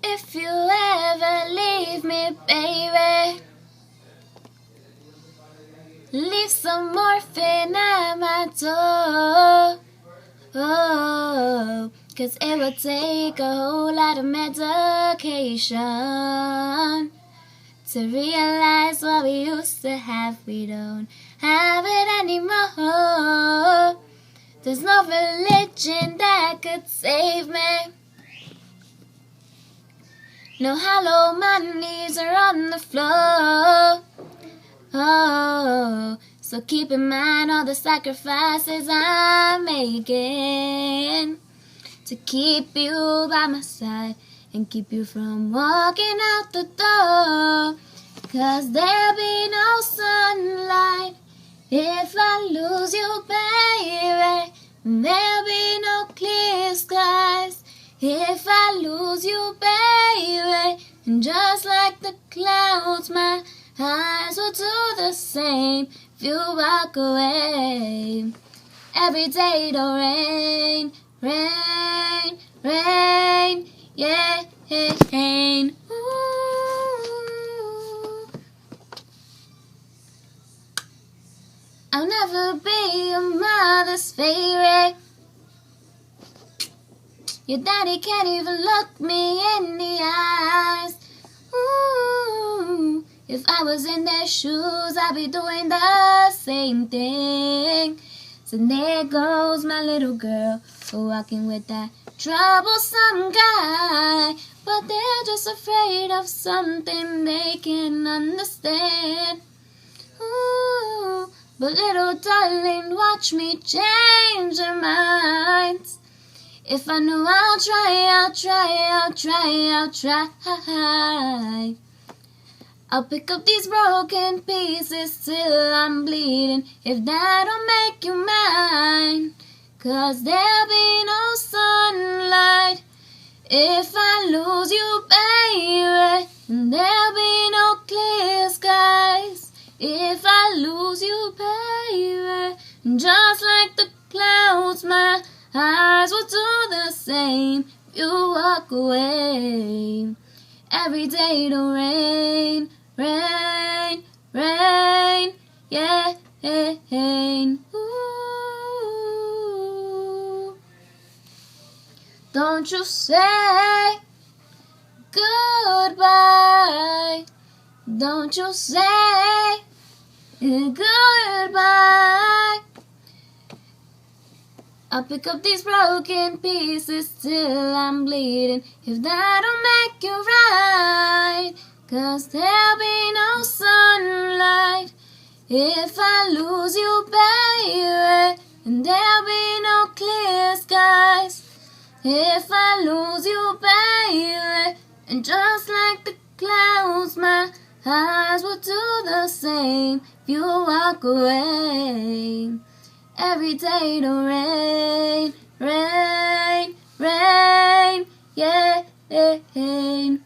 If you ever leave me, baby, leave some morphine at my door. Oh, 'cause it would take a whole lot of medication to realize what we used to have. We don't have it anymore. There's no religion that could save me. No hollow, my knees are on the floor. Oh, so keep in mind all the sacrifices I'm making to keep you by my side and keep you from walking out the door. 'Cause there'll be no sunlight if I lose you, baby. There'll be no clear skies if I lose you, baby. And just like the clouds, my eyes will do the same if you walk away. Every day it'll rain, rain, rain, yeah, rain. Ooh. I'll never be your mother's favorite. Your daddy can't even look me in the eyes. Ooh. If I was in their shoes, I'd be doing the same thing. So there goes my little girl, walking with that troublesome guy. But they're just afraid of something they can't understand. Ooh, but little darling, watch me change their minds. If I knew, I'll try, I'll try, I'll try, I'll try. I'll pick up these broken pieces till I'm bleeding, if that'll make you mine. 'Cause there'll be no sunlight if I lose you, baby. And there'll be no clear skies if I lose you, baby. And just like the clouds, my eyes will do the same if you walk away. Every day it'll rain, rain, rain, yeah, rain. Ooh. Don't you say goodbye. Don't you say goodbye. I'll pick up these broken pieces till I'm bleeding, if that'll make you right. 'Cause there'll be no sunlight if I lose you, baby. And there'll be no clear skies if I lose you, baby. And just like the clouds, my eyes will do the same if you walk away. Every day it'll rain, rain, rain, yeah, rain.